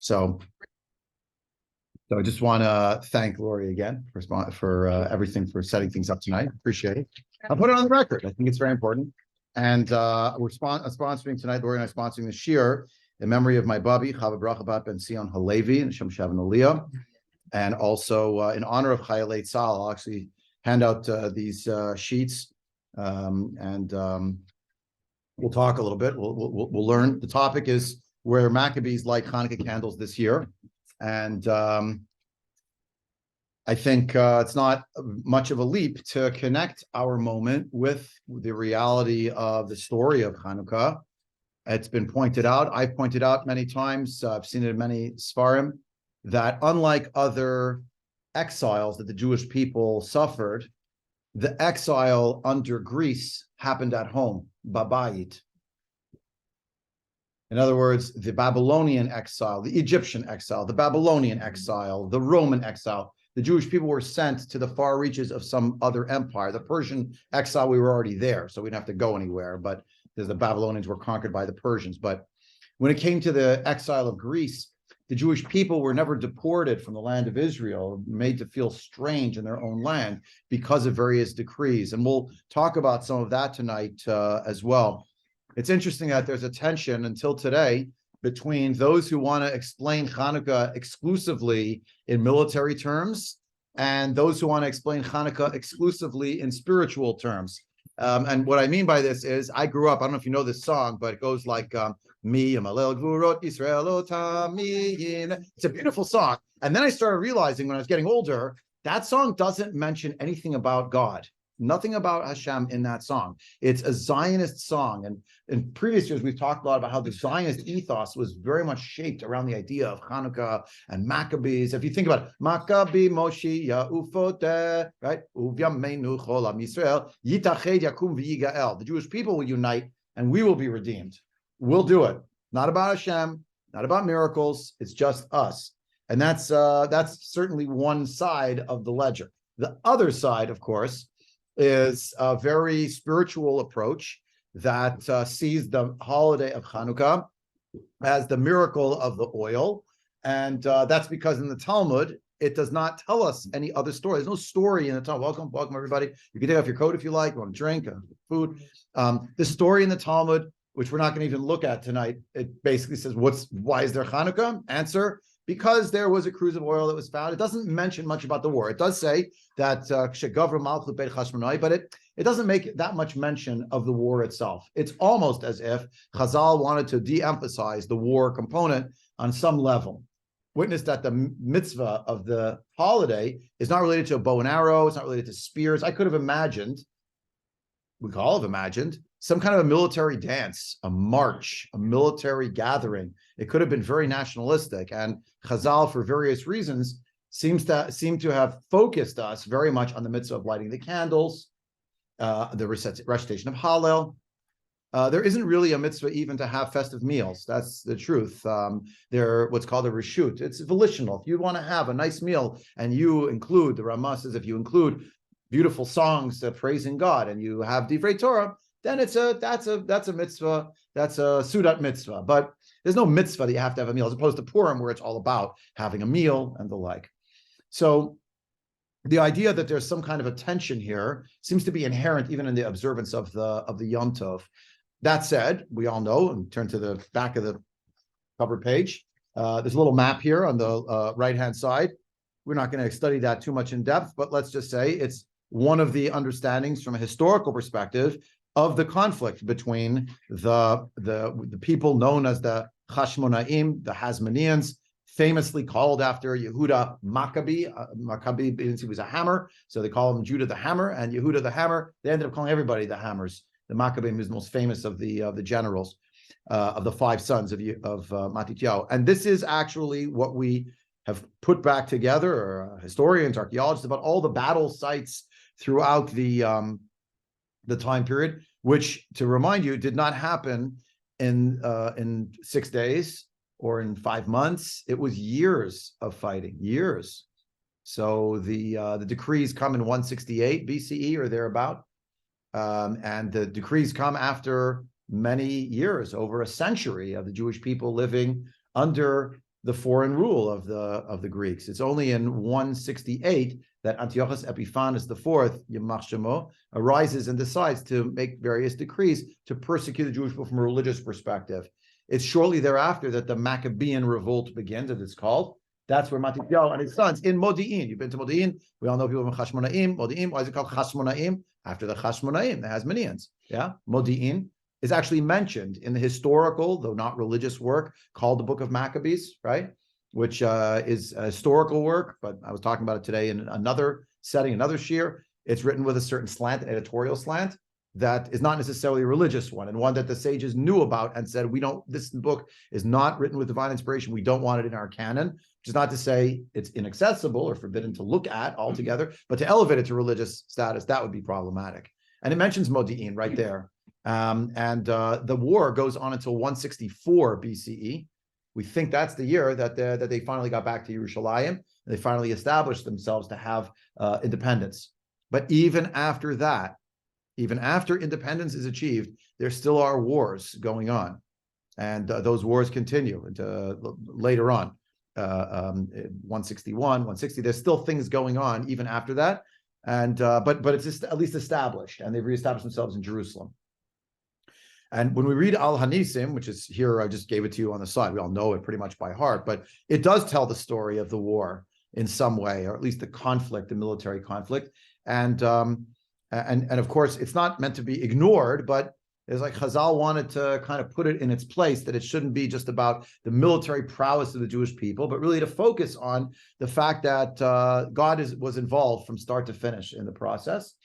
So I just want to thank Lori again for everything, for setting things up tonight. Appreciate it. I'll put it on the record. I think it's very important. And we're sponsoring tonight. Lori and I sponsoring the Shir in memory of my Babi, Chava Bracha Bat Ben Sion Halevi, and Shem Shavan Aliyah. And also in honor of Chayalei Tzahal, I'll actually hand out these sheets, and we'll talk a little bit. We'll learn. The topic is where Maccabees light Hanukkah candles this year, and I think it's not much of a leap to connect our moment with the reality of the story of Chanuka. It's been pointed out. I've pointed out many times. I've seen it in many Sfarim, that unlike other exiles that the Jewish people suffered, the exile under Greece happened at home, babayit. In other words, the Babylonian exile, the Egyptian exile, the Babylonian exile, the Roman exile. The Jewish people were sent to the far reaches of some other empire. The Persian exile, we were already there, so we didn't have to go anywhere. But because the Babylonians were conquered by the Persians. But when it came to the exile of Greece, the Jewish people were never deported from the land of Israel, made to feel strange in their own land because of various decrees. And we'll talk about some of that tonight as well. It's interesting that there's a tension until today between those who want to explain Hanukkah exclusively in military terms and those who want to explain Hanukkah exclusively in spiritual terms. And what I mean by this is, I grew up, I don't know if you know this song, but it goes like, Mi Yamalel Gvurot Yisrael Otamin. It's a beautiful song. And then I started realizing when I was getting older, that song doesn't mention anything about God. Nothing about Hashem in that song. It's a Zionist song. And in previous years, we've talked a lot about how the Zionist ethos was very much shaped around the idea of Chanukkah and Maccabees. If you think about it, Maccabee Moshi Ya'ufote, right? Uvyamenu Cholam Yisrael, Yitached Yakum V'yigael. The Jewish people will unite and we will be redeemed. We'll do it. Not about Hashem, not about miracles. It's just us. And that's certainly one side of the ledger. The other side, of course, is a very spiritual approach that sees the holiday of Chanukkah as the miracle of the oil. And that's because in the Talmud, it does not tell us any other story. There's no story in the Talmud. Welcome, everybody. You can take off your coat if you like. You want to drink, food. The story in the Talmud, which we're not going to even look at tonight, it basically says, why is there Hanukkah? Answer, because there was a cruse of oil that was found. It doesn't mention much about the war. It does say that Shegavra Malchut Beit Chashmonai, but it doesn't make that much mention of the war itself. It's almost as if Chazal wanted to de-emphasize the war component on some level. Witness that the mitzvah of the holiday is not related to a bow and arrow. It's not related to spears. I could have imagined, we could all have imagined, some kind of a military dance, a march, a military gathering. It could have been very nationalistic. And Chazal, for various reasons, seem to have focused us very much on the mitzvah of lighting the candles, the recitation of Hallel. There isn't really a mitzvah even to have festive meals. That's the truth. They're what's called a reshut. It's volitional. If you want to have a nice meal and you include, the Ramah says, if you include beautiful songs praising God and you have Divrei Torah, then that's a mitzvah, that's a Sudat mitzvah. But there's no mitzvah that you have to have a meal, as opposed to Purim, where it's all about having a meal and the like. So the idea that there's some kind of a tension here seems to be inherent even in the observance of the Yom Tov. That said, we all know, and turn to the back of the cover page, there's a little map here on the right-hand side. We're not going to study that too much in depth, but let's just say it's one of the understandings from a historical perspective of the conflict between the people known as the Chashmonaim, the Hasmoneans, famously called after Yehuda Maccabee. Maccabee means he was a hammer, so they call him Judah the Hammer, and Yehuda the Hammer. They ended up calling everybody the Hammers. The Maccabees was the most famous of the generals, of the five sons of Matityahu. And this is actually what we have put back together, or historians, archaeologists, about all the battle sites throughout the time period, which, to remind you, did not happen in 6 days or in 5 months. It was years of fighting, years. So the decrees come in 168 BCE or thereabout, and the decrees come after many years, over a century of the Jewish people living under the foreign rule of the Greeks. It's only in 168 that Antiochus Epiphanes IV, Yamach Shemo, arises and decides to make various decrees to persecute the Jewish people from a religious perspective. It's shortly thereafter that the Maccabean revolt begins, as it's called. That's where Matityahu and his sons in Modi'in. You've been to Modi'in. We all know people from Chashmonaim. Modi'in. Why is it called Chashmonaim? After the Chashmonaim, the Hasmoneans. Yeah, Modi'in is actually mentioned in the historical, though not religious work called the Book of Maccabees, right? Which is a historical work, but I was talking about it today in another setting, another shiur. It's written with a certain slant, an editorial slant, that is not necessarily a religious one, and one that the sages knew about and said, this book is not written with divine inspiration. We don't want it in our canon, which is not to say it's inaccessible or forbidden to look at altogether, but to elevate it to religious status, that would be problematic. And it mentions Modi'in right there. The war goes on until 164 BCE. We think that's the year that they finally got back to Yerushalayim, and they finally established themselves to have independence. But even after that, even after independence is achieved, there still are wars going on. And those wars continue into later on, 161, 160. There's still things going on even after that. And but it's just at least established, and they've reestablished themselves in Jerusalem. And when we read Al Hanisim, which is here, I just gave it to you on the side. We all know it pretty much by heart, but it does tell the story of the war in some way, or at least the conflict, the military conflict. And of course, it's not meant to be ignored, but it's like Chazal wanted to kind of put it in its place, that it shouldn't be just about the military prowess of the Jewish people, but really to focus on the fact that God was involved from start to finish in the process.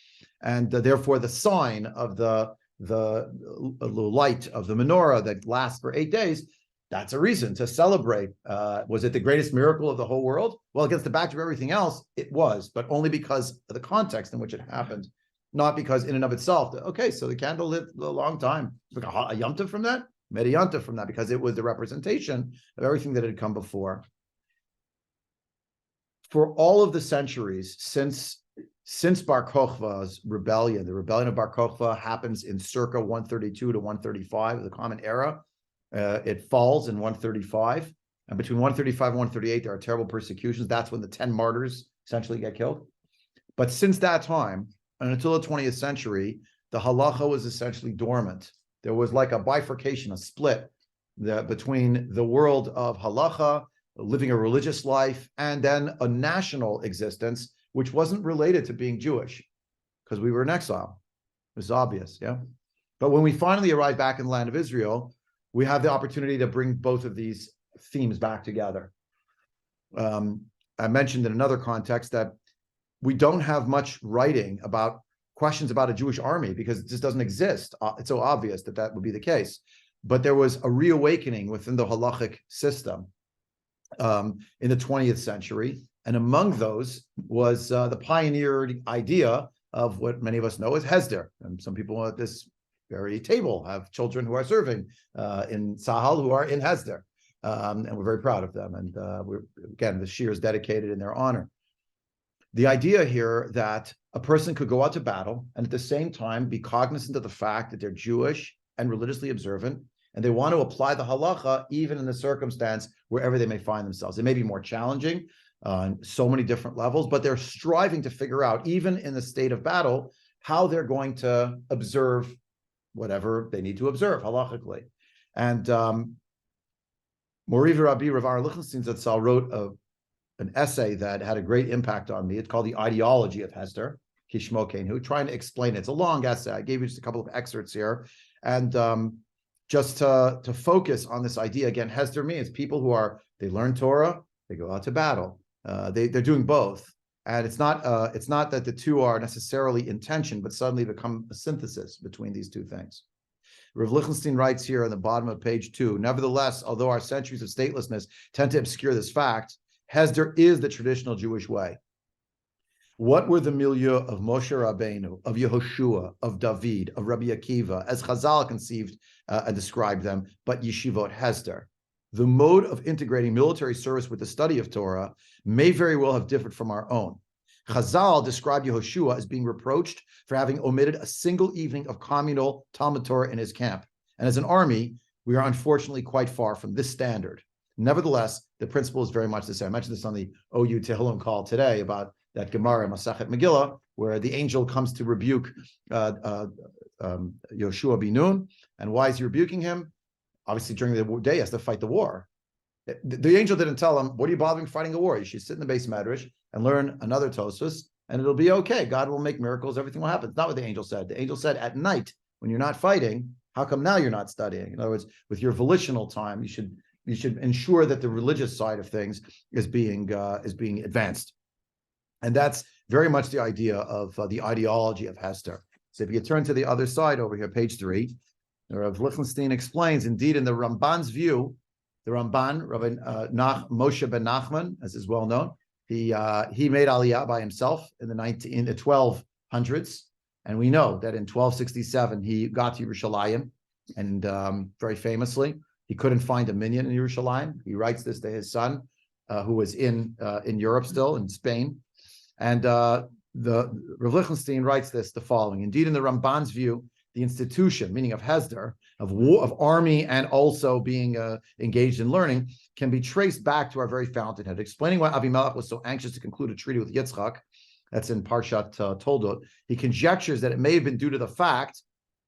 And therefore, the sign of the light of the menorah that lasts for 8 days, that's a reason to celebrate. Was it the greatest miracle of the whole world? Well, against the backdrop of everything else, it was, but only because of the context in which it happened, not because in and of itself. Okay, so the candle lived a long time. It's like a Yom Tov from that, made a Yom Tov from that, because it was the representation of everything that had come before. For all of the centuries since Bar Kokhba's rebellion, the rebellion of Bar Kokhba happens in circa 132 to 135, the Common Era. It falls in 135. And between 135 and 138, there are terrible persecutions. That's when the 10 martyrs essentially get killed. But since that time, and until the 20th century, the halacha was essentially dormant. There was like a bifurcation, a split between the world of halacha, living a religious life, and then a national existence, which wasn't related to being Jewish, because we were in exile. It was obvious, yeah? But when we finally arrive back in the land of Israel, we have the opportunity to bring both of these themes back together. I mentioned in another context that we don't have much writing about questions about a Jewish army, because it just doesn't exist. It's so obvious that that would be the case. But there was a reawakening within the halachic system in the 20th century. And among those was the pioneered idea of what many of us know as Hesder. And some people at this very table have children who are serving in Tzahal who are in Hesder. And we're very proud of them. And again, the shiur is dedicated in their honor. The idea here that a person could go out to battle and at the same time be cognizant of the fact that they're Jewish and religiously observant, and they want to apply the halacha even in the circumstance wherever they may find themselves. It may be more challenging on so many different levels, but they're striving to figure out, even in the state of battle, how they're going to observe whatever they need to observe halachically. And Morivi Rabbi Rav Aaron Lichtenstein Zatzal wrote an essay that had a great impact on me. It's called The Ideology of Hesder, Kishmo Kenhu, trying to explain it. It's a long essay. I gave you just a couple of excerpts here. And just to focus on this idea, again, Hesder means people who they learn Torah, they go out to battle. They're doing both. And it's not that the two are necessarily in tension, but suddenly become a synthesis between these two things. Rav Lichtenstein writes here on the bottom of page 2, nevertheless, although our centuries of statelessness tend to obscure this fact, Hesder is the traditional Jewish way. What were the milieu of Moshe Rabbeinu, of Yehoshua, of David, of Rabbi Akiva, as Chazal conceived and described them, but Yeshivot Hesder? The mode of integrating military service with the study of Torah may very well have differed from our own. Chazal described Yehoshua as being reproached for having omitted a single evening of communal Talmud Torah in his camp. And as an army, we are unfortunately quite far from this standard. Nevertheless, the principle is very much the same. I mentioned this on the OU Tehillim call today about that Gemara Masachet Megillah, where the angel comes to rebuke Yoshua bin Nun. And why is he rebuking him? Obviously, during the day, he has to fight the war. The angel didn't tell him, what are you bothering fighting a war? You should sit in the base medrash and learn another Tosfos, and it'll be okay. God will make miracles. Everything will happen. It's not what the angel said. The angel said, at night, when you're not fighting, how come now you're not studying? In other words, with your volitional time, you should ensure that the religious side of things is being advanced. And that's very much the idea of the ideology of Hester. So if you turn to the other side over here, page 3, Rav Lichtenstein explains, indeed, in the Ramban's view, the Ramban, Rabbi Moshe ben Nachman, as is well known, he made Aliyah by himself in the 1200s, and we know that in 1267 he got to Yerushalayim, and very famously he couldn't find a minyan in Yerushalayim. He writes this to his son, who was in Europe still, in Spain, and the Rav Lichtenstein writes the following: indeed, in the Ramban's view, the institution, meaning of Hesder, of war, of army, and also being engaged in learning, can be traced back to our very fountainhead. Explaining why Avimelech was so anxious to conclude a treaty with Yitzchak, that's in Parshat Toldot, he conjectures that it may have been due to the fact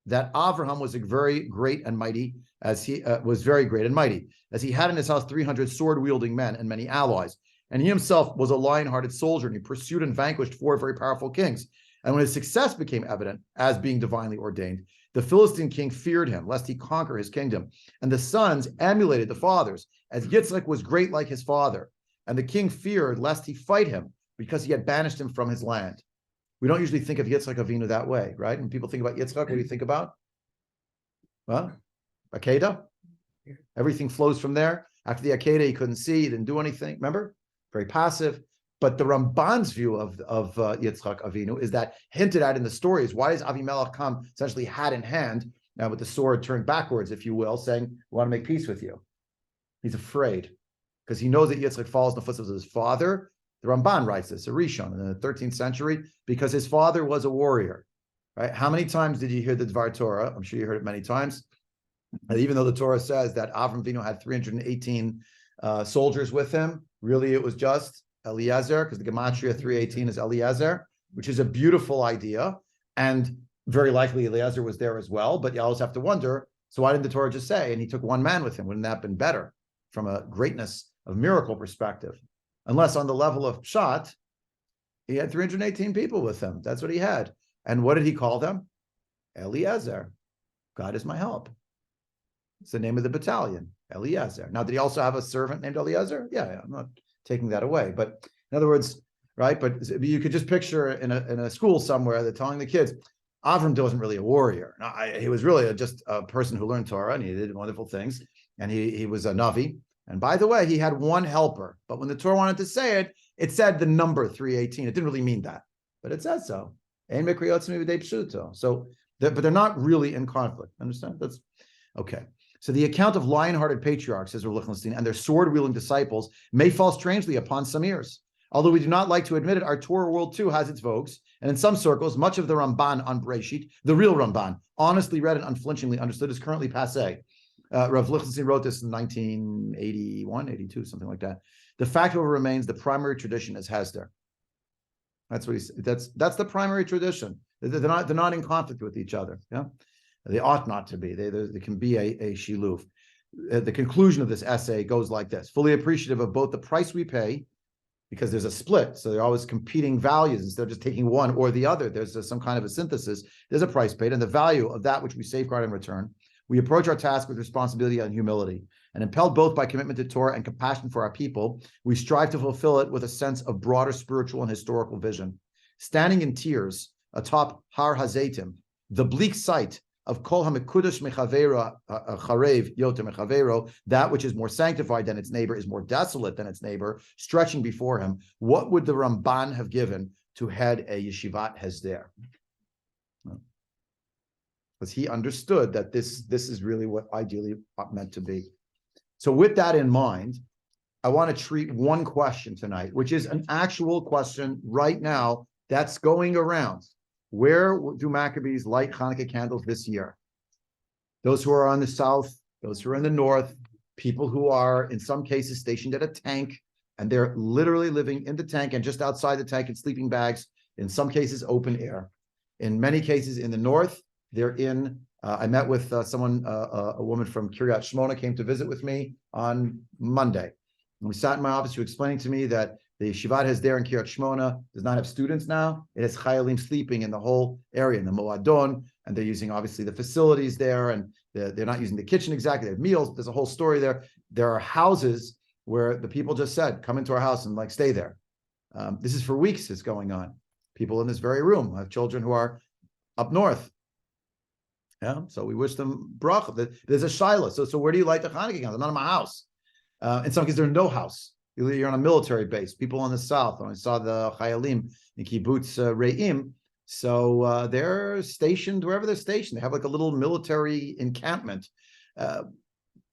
that Avraham was very great and mighty, as he was very great and mighty, as he had in his house 300 sword-wielding men and many allies. And he himself was a lion-hearted soldier, and he pursued and vanquished 4 very powerful kings. And when his success became evident as being divinely ordained, the Philistine king feared him, lest he conquer his kingdom. And the sons emulated the fathers, as Yitzchak was great like his father. And the king feared lest he fight him, because he had banished him from his land. We don't usually think of Yitzchak Avinu that way, right? When people think about Yitzchak, what do you think about? Well, Akedah. Everything flows from there. After the Akedah, he couldn't see, he didn't do anything. Remember? Very passive. But the Ramban's view of Yitzchak Avinu is that hinted at in the stories. Why does Avimelech come essentially hat in hand, with the sword turned backwards, if you will, saying, we want to make peace with you? He's afraid because he knows that Yitzchak follows in the footsteps of his father. The Ramban writes this, a Rishon, in the 13th century, because his father was a warrior. Right? How many times did you hear the Dvar Torah? I'm sure you heard it many times. And even though the Torah says that Avram Avinu had 318 soldiers with him, really it was just Eliezer, because the Gematria 318 is Eliezer, which is a beautiful idea. And very likely Eliezer was there as well. But you always have to wonder, so why didn't the Torah just say, and he took one man with him? Wouldn't that have been better from a greatness of miracle perspective? Unless on the level of Pshat, he had 318 people with him. That's what he had. And what did he call them? Eliezer. God is my help. It's the name of the battalion, Eliezer. Now, did he also have a servant named Eliezer? Yeah, I'm not taking that away. But in other words, right? But you could just picture in a school somewhere, they're telling the kids, Avram wasn't really a warrior. No, he was really just a person who learned Torah, and he did wonderful things. And he was a Navi. And by the way, he had one helper. But when the Torah wanted to say it, it said the number 318. It didn't really mean that, but it says so. So, but they're not really in conflict. Understand? That's okay. So the account of lion-hearted patriarchs, says Rav Lichtenstein, and their sword-wielding disciples may fall strangely upon some ears. Although we do not like to admit it, our Torah world too has its vogues, and in some circles, much of the Ramban on Breshit, the real Ramban, honestly read and unflinchingly understood, is currently passé. Rav Lichtenstein wrote this in 1981, 82, something like that. The fact, however, remains the primary tradition is Hesder. That's what he said. That's the primary tradition. They're not in conflict with each other. Yeah. They ought not to be. There can be a shiluv. The conclusion of this essay goes like this: fully appreciative of both the price we pay, because there's a split, so they're always competing values. Instead of just taking one or the other, there's some kind of a synthesis. There's a price paid, and the value of that which we safeguard in return. We approach our task with responsibility and humility, and impelled both by commitment to Torah and compassion for our people, we strive to fulfill it with a sense of broader spiritual and historical vision. Standing in tears atop Har Hazeitim, the bleak sight of Kol HaMekudash Mechavera Charev Yoter Mechavero, that which is more sanctified than its neighbor is more desolate than its neighbor, stretching before him. What would the Ramban have given to head a yeshivat hesder? Because he understood that this is really what ideally meant to be. So with that in mind, I want to treat one question tonight, which is an actual question right now that's going around. Where do Maccabees light Hanukkah candles this year? Those who are on the south, those who are in the north, people who are, in some cases, stationed at a tank, and they're literally living in the tank and just outside the tank in sleeping bags, in some cases, open air. In many cases in the north, they're in, I met with someone, a woman from Kiryat Shmona came to visit with me on Monday. And we sat in my office, she was explaining to me that the Shivat has there in Kiryat Shmona does not have students now. It has Chayalim sleeping in the whole area, in the Moadon, and they're using, obviously, the facilities there, and they're not using the kitchen exactly. They have meals. There's a whole story there. There are houses where the people just said, come into our house and like stay there. This is for weeks it's going on. People in this very room have children who are up north. Yeah, so we wish them bracha. There's a shaila. So where do you light the Hanukkah candles? Not in my house. In some cases, there's no house. You're on a military base. People on the south. When I saw the Chayalim in Kibbutz Re'im, so they're stationed wherever they're stationed. They have like a little military encampment.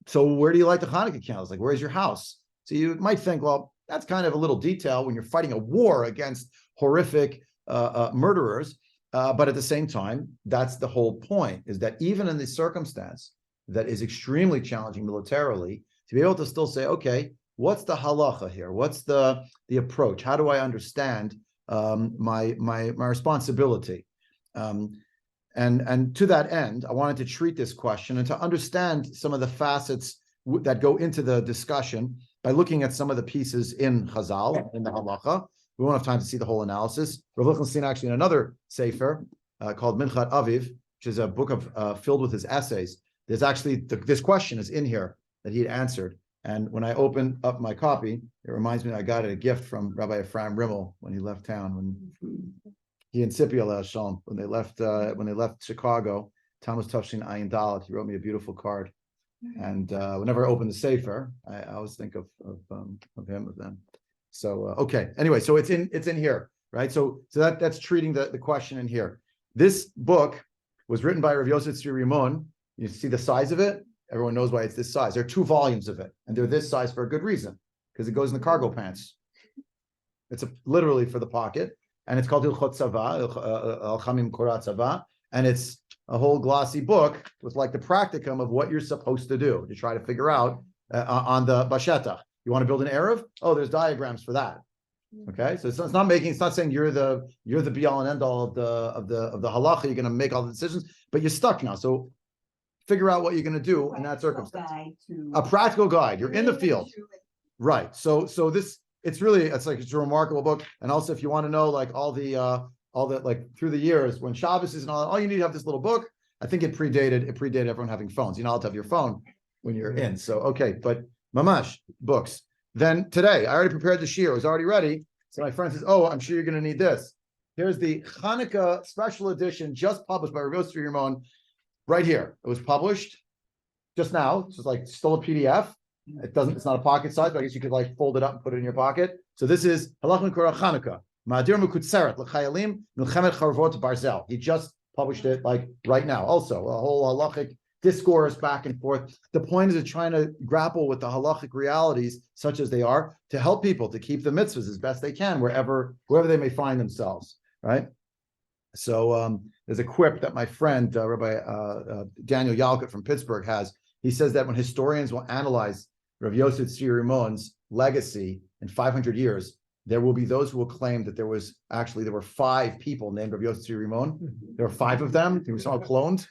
So where do you light the Hanukkah candles? Like, where's your house? So you might think, well, that's kind of a little detail when you're fighting a war against horrific murderers. But at the same time, that's the whole point, is that even in this circumstance that is extremely challenging militarily, to be able to still say, okay, what's the halacha here? What's the approach? How do I understand my responsibility? And to that end, I wanted to treat this question and to understand some of the facets that go into the discussion by looking at some of the pieces in Chazal, in the halacha. We won't have time to see the whole analysis. Rav Lichtenstein actually in another sefer called Minchat Aviv, which is a book of filled with his essays. There's actually, this question is in here that he had answered. And when I opened up my copy, it reminds me that I got a gift from Rabbi Ephraim Rimmel when he left town, when he and Sipia Shalom, when they left Chicago, town was Tafshin Ayin Dalet. He wrote me a beautiful card. And whenever I open the sefer, I always think of him, of them. So okay. Anyway, so it's in here, right? So that's treating the question in here. This book was written by Rav Yosef Tzvi Rimon. You see the size of it. Everyone knows why it's this size. There are 2 volumes of it, and they're this size for a good reason, because it goes in the cargo pants. It's literally for the pocket, and it's called Hilchot Tzava, Al Chamim Korat Tzava, and it's a whole glossy book with like the practicum of what you're supposed to do to try to figure out on the Bashetach. You want to build an Erev? Oh, there's diagrams for that. Okay, so it's not saying you're the be all and end all of the halacha. You're going to make all the decisions, but you're stuck now. So figure out what you're going to do in that circumstance. A practical guide. You're in the field, right? So this it's a remarkable book. And also, if you want to know like all the like through the years when Shabbos is and all you need to have this little book. I think it predated everyone having phones. You know, I'll have your phone when you're in. So okay, but mamash books. Then today, I already prepared the shiur. It was already ready. So my friend says, "Oh, I'm sure you're going to need this." Here's the Chanuka special edition, just published by Rav Yosef Tzvi Rimon. Right here, it was published just now. It's just like still a PDF. It's not a pocket size, but I guess you could like fold it up and put it in your pocket. So this is Halach Mikra Chanuka. Ma'adir Mekutzeret L'Chayalim Milchemet Charvot Barzel. He just published it like right now. Also, a whole halachic discourse back and forth. The point is trying to grapple with the halachic realities, such as they are, to help people to keep the mitzvahs as best they can, wherever they may find themselves. Right. So there's a quip that my friend Rabbi Daniel Yalkut from Pittsburgh has. He says that when historians will analyze Rav Yosef Tzvi Rimon's legacy in 500 years, there will be those who will claim that there were 5 people named Rav Yosef Tzvi Rimon. There were 5 of them. They were somehow cloned.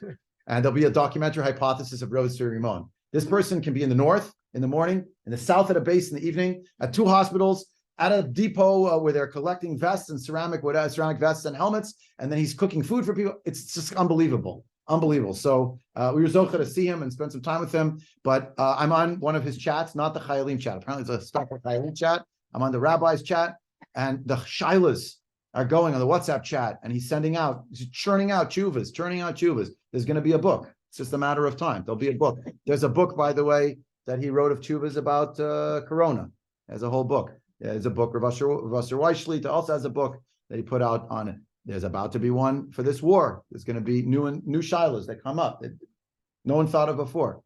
And there'll be a documentary hypothesis of Rav Yosef Tzvi Rimon. This person can be in the north in the morning, in the south at a base in the evening, at 2 hospitals, at a depot where they're collecting vests and ceramic vests and helmets, and then he's cooking food for people. It's just unbelievable. So we were zocheh to see him and spend some time with him, but I'm on one of his chats, not the Chayalim chat. Apparently it's a special Chayalim chat. I'm on the rabbi's chat, and the shilas are going on the WhatsApp chat, and he's churning out tshuvas. There's going to be a book. It's just a matter of time. There'll be a book. There's a book, by the way, that he wrote of tshuvas about Corona. There's a whole book. There's a book. Rav Asher Weissschlita also has a book that he put out on it. There's about to be one for this war. There's going to be new shilas that come up that no one thought of before,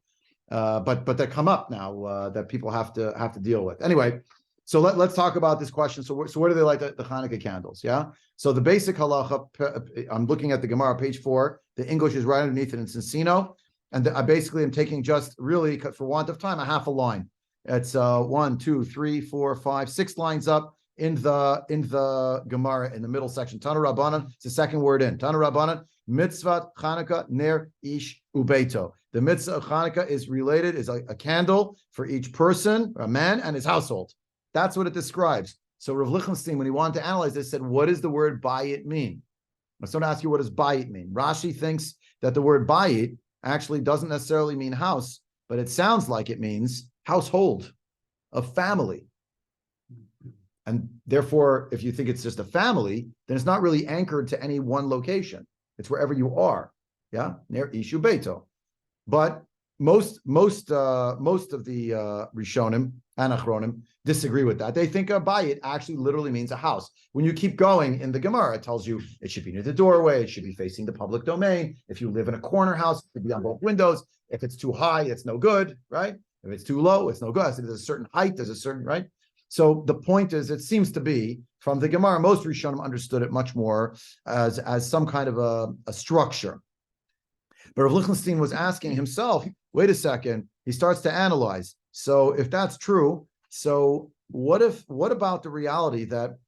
but that come up now that people have to deal with. Anyway, so let's talk about this question. So where do they light the Hanukkah candles? Yeah. So the basic halacha. I'm looking at the Gemara, page 4. The English is right underneath it in Cincino. And I basically am taking just really, for want of time, a half a line. It's 1, 2, 3, 4, 5, 6 lines up in the Gemara in the middle section. Tana Rabbanan, it's the second word in. Tana Rabbanan, mitzvah Chanuka ner ish ubeito. The mitzvah of Chanuka is related, is a candle for each person, a man, and his household. That's what it describes. So Rav Lichtenstein, when he wanted to analyze this, said, what does the word bayit mean? I was going to ask you, what does bayit mean? Rashi thinks that the word bayit actually doesn't necessarily mean house, but it sounds like it means household, a family. And therefore, if you think it's just a family, then it's not really anchored to any one location. It's wherever you are. Yeah, near Ishu Beito. But most of the Rishonim and Achronim disagree with that. They think a bayit actually literally means a house. When you keep going in the Gemara, it tells you it should be near the doorway, it should be facing the public domain. If you live in a corner house, it should be on both windows. If it's too high, it's no good, right? If it's too low, it's no good. So there's a certain height, there's a certain, right? So the point is, it seems to be from the Gemara, most Rishonim understood it much more as some kind of a structure. But Rav Lichtenstein was asking himself, wait a second, he starts to analyze. So if that's true, so what about the reality that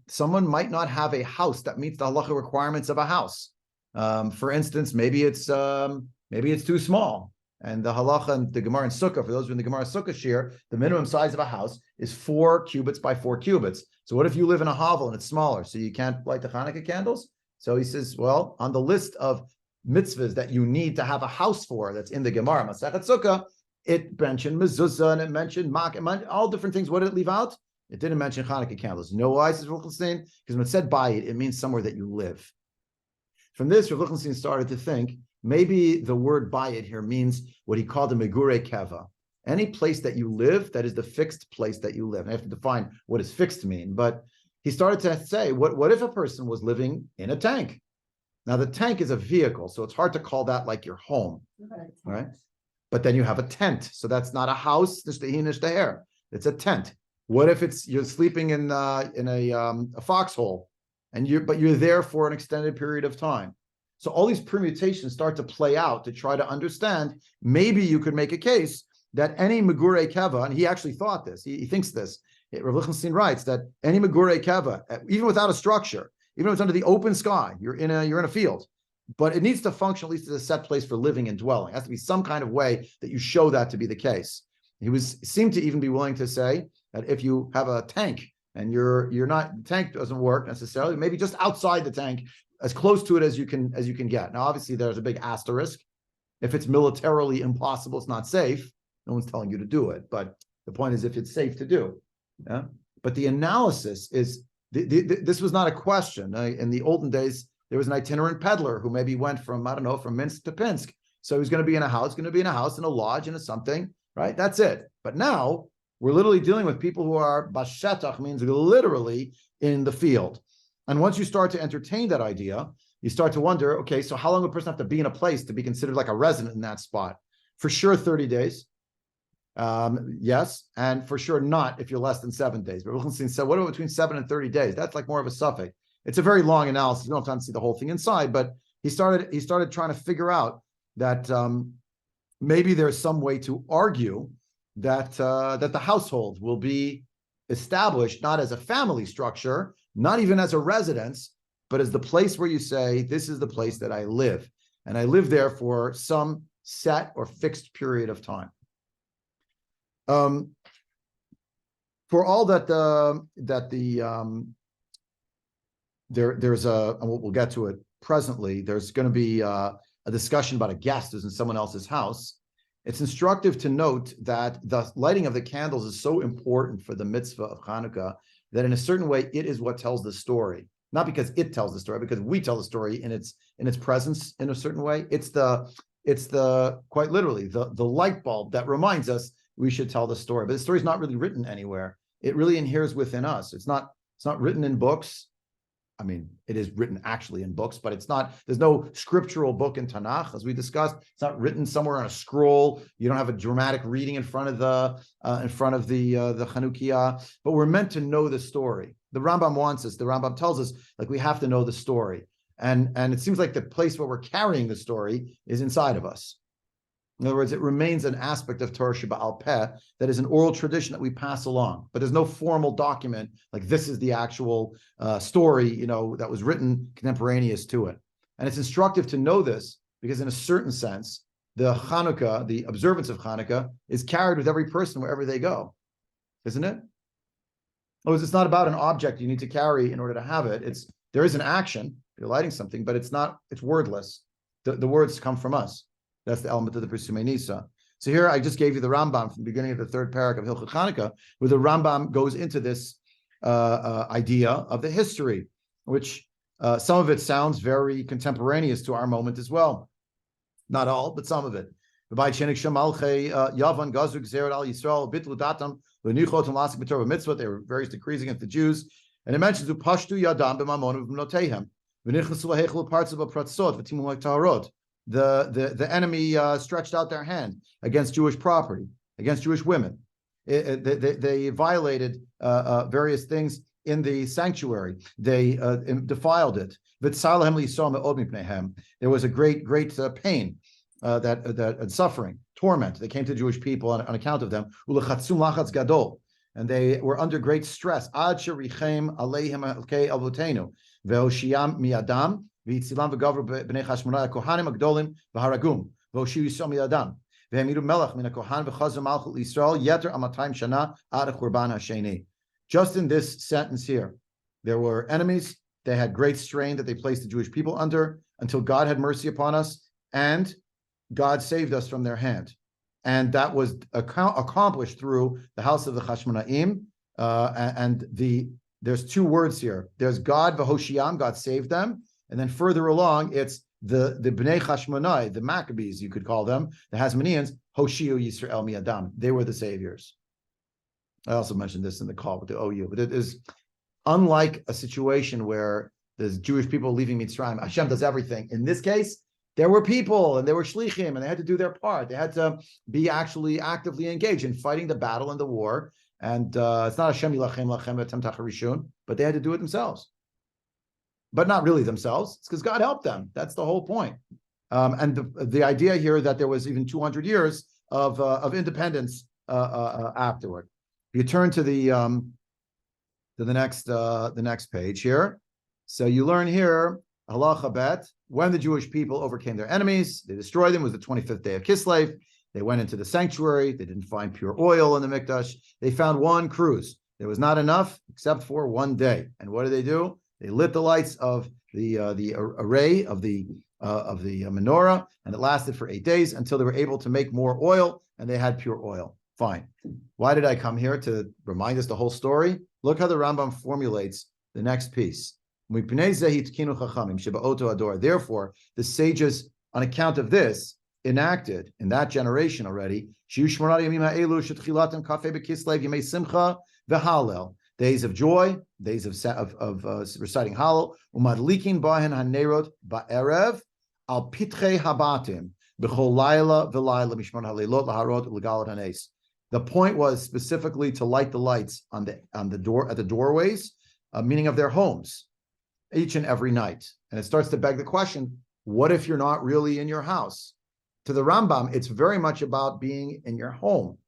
someone might not have a house that meets the halacha requirements of a house? For instance, maybe it's too small. And the halacha and the Gemara and Sukkah, for those who are in the Gemara Sukkah shir, the minimum size of a house is 4 cubits by 4 cubits. So what if you live in a hovel and it's smaller, so you can't light the Hanukkah candles? So he says, well, on the list of mitzvahs that you need to have a house for, that's in the Gemara Masechet Sukkah, it mentioned mezuzah and it mentioned all different things. What did it leave out? It didn't mention Hanukkah candles. You know why, says Rav Lichtenstein? Because when it said bayit, it means somewhere that you live. From this, Rav Lichtenstein started to think, maybe the word bayit here means what he called a megure keva. Any place that you live, that is the fixed place that you live. And I have to define what does fixed mean. But he started to say, what if a person was living in a tank? Now, the tank is a vehicle, so it's hard to call that like your home, right? But then you have a tent. So that's not a house, it's a tent. What if you're sleeping in a foxhole, but you're there for an extended period of time? So all these permutations start to play out to try to understand, maybe you could make a case that any megure keva, and he actually thought this, he thinks this, Rav Lichtenstein writes that any megure keva, even without a structure, even if it's under the open sky, you're in a field, but it needs to function at least as a set place for living and dwelling. It has to be some kind of way that you show that to be the case. He seemed to even be willing to say that if you have a tank and you're not, the tank doesn't work necessarily, maybe just outside the tank, as close to it as you can get. Now, obviously, there's a big asterisk. If it's militarily impossible, it's not safe. No one's telling you to do it. But the point is, if it's safe to do. Yeah? But the analysis is, this was not a question. In the olden days, there was an itinerant peddler who maybe went from Minsk to Pinsk. So he was going to be in a house, in a lodge, in a something, right? That's it. But now, we're literally dealing with people who are bashetach, means literally in the field. And once you start to entertain that idea, you start to wonder, okay, so how long would a person have to be in a place to be considered like a resident in that spot? For sure, 30 days. Yes, and for sure not if you're less than 7 days. But Ruchenstein said, what about between 7 and 30 days? That's like more of a suffix. It's a very long analysis. You don't have time to see the whole thing inside, but he started trying to figure out that maybe there's some way to argue that the household will be established not as a family structure, not even as a residence, but as the place where you say, this is the place that I live. And I live there for some set or fixed period of time. For all that there's and we'll get to it presently, there's going to be a discussion about a guest who's in someone else's house. It's instructive to note that the lighting of the candles is so important for the mitzvah of Chanukkah that in a certain way, it is what tells the story. Not because it tells the story, because we tell the story in its presence in a certain way. It's the quite literally the light bulb that reminds us we should tell the story. But the story is not really written anywhere. It really inheres within us. It's not written in books. I mean, it is written actually in books, but there's no scriptural book in Tanakh, as we discussed. It's not written somewhere on a scroll. You don't have a dramatic reading in front of the Chanukiah, but we're meant to know the story. The Rambam wants us, the Rambam tells us, like, we have to know the story. And it seems like the place where we're carrying the story is inside of us. In other words, it remains an aspect of Torah Sheba'al Peh that is an oral tradition that we pass along, but there's no formal document like this is the actual story, that was written contemporaneous to it. And it's instructive to know this because, in a certain sense, the Chanuka, the observance of Chanuka, is carried with every person wherever they go, isn't it? It's not about an object you need to carry in order to have it. There is an action. You're lighting something, but it's wordless. The words come from us. That's the element of the Pesumei Nisa. So here I just gave you the Rambam from the beginning of the third parak of Hilchot Chanukah, where the Rambam goes into this idea of the history, which some of it sounds very contemporaneous to our moment as well. Not all, but some of it. There were various decrees against the Jews, and it mentions Upashtu Yadam b'mamon v'mnotehem v'nichnasu laheichel parts of pratzot v'timum like taharot. The enemy stretched out their hand against Jewish property, against Jewish women. They violated various things in the sanctuary. They defiled it. There was a great pain that suffering, torment that came to Jewish people on account of them. And they were under great stress. והצילם וגברו בני חשמונאי הכהנים הגדולים והרגום והושיעו ישראל מידם והעמידו מלך מן הכהן וחזרו מלכות לישראל יתר על 200 שנה עד החורבן השני. Just in this sentence here, there were enemies. They had great strain that they placed the Jewish people under until God had mercy upon us and God saved us from their hand. And that was accomplished through the house of the Chashmonaim. There's two words here. There's God v'hoshiam, God saved them. And then further along, it's the Bnei Chashmonai, the Maccabees, you could call them, the Hasmoneans, Hoshiu Yisrael Mi'adam. They were the saviors. I also mentioned this in the call with the OU, but it is unlike a situation where there's Jewish people leaving Mitzrayim. Hashem does everything. In this case, there were people and they were shlichim and they had to do their part. They had to be actually actively engaged in fighting the battle and the war. And it's not Hashem yilachem lachem etem tacharishun, but they had to do it themselves. But not really themselves. It's because God helped them. That's the whole point. And the idea here that there was even 200 years of independence afterward. If you turn to the next page here, so you learn here halacha bet when the Jewish people overcame their enemies, they destroyed them. It was the 25th day of Kislev. They went into the sanctuary. They didn't find pure oil in the mikdash. They found one cruse. There was not enough except for one day. And what did they do? They lit the lights of the array of the menorah, and it lasted for 8 days until they were able to make more oil, and they had pure oil. Fine. Why did I come here? To remind us the whole story? Look how the Rambam formulates the next piece. Therefore, the sages, on account of this, enacted in that generation already, days of joy, days of reciting Hallel, umadlikin bahen hanerot ba'erev al pitre habatim b'chol laila v'laila mishmar halelot laharot u'legalat hanes. The point was specifically to light the lights on the door at the doorways, meaning of their homes, each and every night. And it starts to beg the question: what if you're not really in your house? To the Rambam, it's very much about being in your home,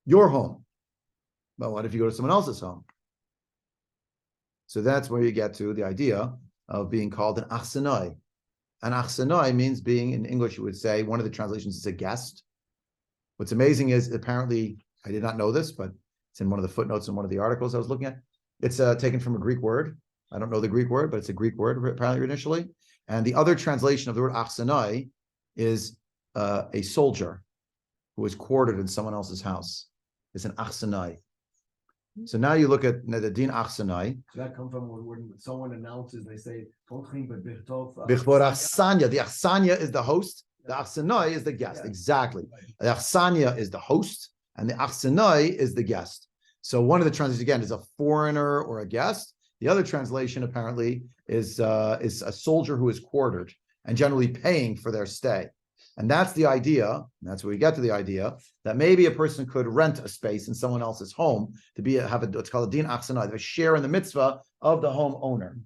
your home. But what if you go to someone else's home? So that's where you get to the idea of being called an achsanoi. An achsanoi means being, in English, you would say, one of the translations is a guest. What's amazing is, apparently, I did not know this, but it's in one of the footnotes in one of the articles I was looking at. It's taken from a Greek word. I don't know the Greek word, but it's a Greek word apparently initially. And the other translation of the word achsanoi is a soldier who was quartered in someone else's house. It's an achsanoi. So now you look at the din achsanai. So that comes from when someone announces, they say, Bichbor achsanya. The achsanya is the host. The achsanai is the guest. Yeah. Exactly. The achsanya is the host, and the achsanai is the guest. So one of the translations, again, is a foreigner or a guest. The other translation, apparently, is a soldier who is quartered and generally paying for their stay. And that's the idea, and that's where we get to the idea, that maybe a person could rent a space in someone else's home to have what's called a din achsanai, a share in the mitzvah of the homeowner.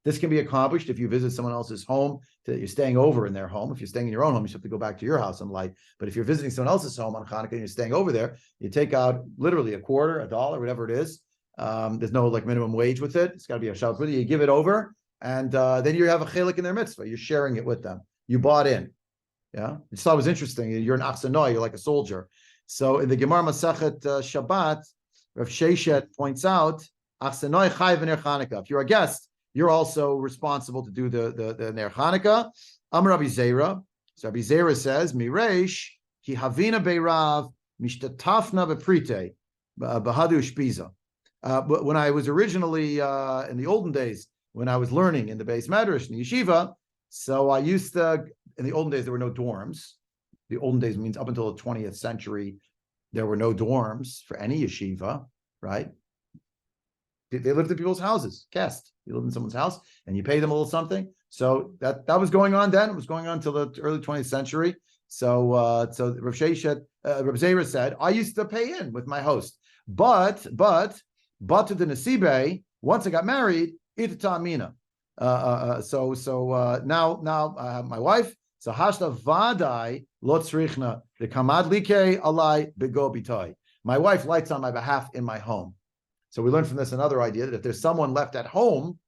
This can be accomplished if you visit someone else's home you're staying over in their home. If you're staying in your own home, you have to go back to your house and light. But if you're visiting someone else's home on Hanukkah and you're staying over there, you take out literally a quarter, $1, whatever it is. There's no like minimum wage with it. It's got to be a Shabbos. You give it over, and then you have a chelik in their mitzvah. You're sharing it with them. You bought in. Yeah, I just thought it was interesting. You're an achsanoi. You're like a soldier. So in the Gemara Masachet Shabbat, Rav Sheshet points out achsanoi chayv ner Chanukah. If you're a guest, you're also responsible to do the ner Chanukah. Amar Rabbi Zera. So Rabbi Zera says mireish ki havina beirav mishtatafna beprite bahadu shpiza. But when I was originally in the olden days, when I was learning in the Beis Medrash in the yeshiva, so I used to. In the olden days, there were no dorms. The olden days means up until the 20th century, there were no dorms for any yeshiva, right? They lived in people's houses, guest. You live in someone's house and you pay them a little something. So that was going on then. It was going on until the early 20th century. So Rav Zera said, I used to pay in with my host. But to the Nasibe, once I got married, itata amina. Now I have my wife. So hashta vadai lo tzrichna the kamad like alai bego bitoi. My wife lights on my behalf in my home. So we learned from this another idea that if there's someone left at home,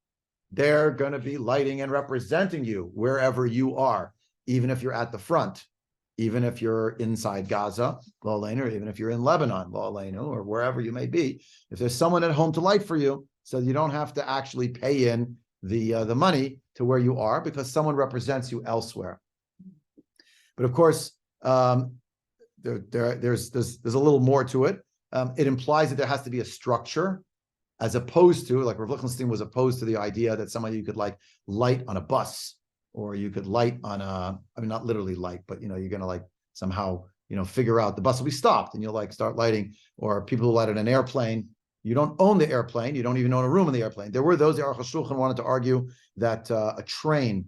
they're going to be lighting and representing you wherever you are, even if you're at the front, even if you're inside Gaza, lo aleinu, or even if you're in Lebanon, lo aleinu, or wherever you may be. If there's someone at home to light for you, so you don't have to actually pay in the money to where you are because someone represents you elsewhere. But of course, there's a little more to it. It implies that there has to be a structure, as opposed to, like Rav Lichtenstein was opposed to the idea that somebody you could like light on a bus, or you could light on not literally light, but you're gonna like somehow figure out the bus will be stopped and you'll like start lighting, or people who light on an airplane. You don't own the airplane. You don't even own a room in the airplane. There were those, the Aruch HaShulchan wanted to argue that a train,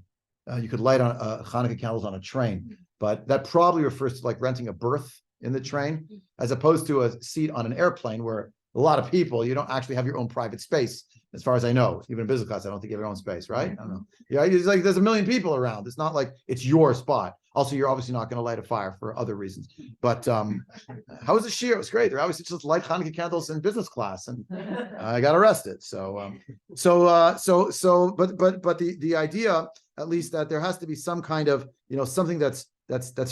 you could light on Hanukkah candles on a train, but that probably refers to like renting a berth in the train, as opposed to a seat on an airplane where a lot of people, you don't actually have your own private space. As far as I know, even in business class, I don't think you have your own space, right? I don't know. Yeah, it's like there's a million people around. It's not like it's your spot. Also, you're obviously not going to light a fire for other reasons. But how was the shiur? It was great. They're obviously just light Hanukkah candles in business class, and I got arrested. But the idea, at least, that there has to be some kind of something that's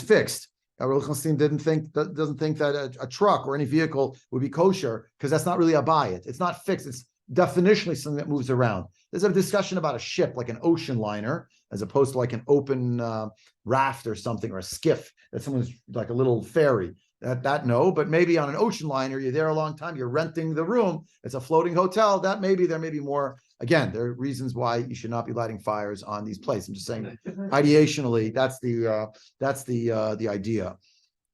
fixed. Rav Lichtenstein doesn't think that a truck or any vehicle would be kosher because that's not really a bayit. It's not fixed. It's definitionally something that moves around. There's a discussion about a ship, like an ocean liner, as opposed to like an open raft or something, or a skiff that someone's like a little ferry. That no, but maybe on an ocean liner, you're there a long time, you're renting the room, it's a floating hotel. There may be more. Again, there are reasons why you should not be lighting fires on these places. I'm just saying, ideationally, that's the idea.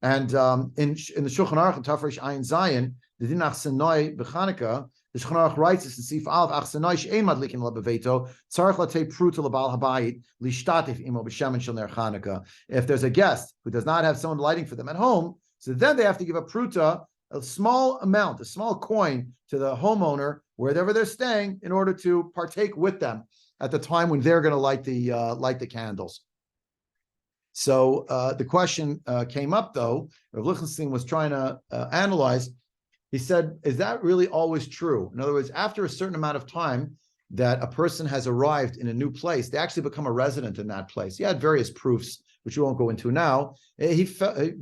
And in the Shulchan Aruch and Tafresh Ayin Zayin, the din achsanoi b'Chanukah, the Shulchan Aruch writes this in Sif Aleph, achsanoi she'ein madlikin lebeveito tzarich latei pruta lebal habayit lishtatif imo b'shemen shel ner Chanukah. If there's a guest who does not have someone lighting for them at home, so then they have to give a pruta, a small amount, a small coin, to the homeowner wherever they're staying in order to partake with them at the time when they're going to light the candles. So the question came up, though. Rav Lichtenstein was trying to analyze. He said, is that really always true? In other words, after a certain amount of time that a person has arrived in a new place, they actually become a resident in that place. He had various proofs, which we won't go into now. He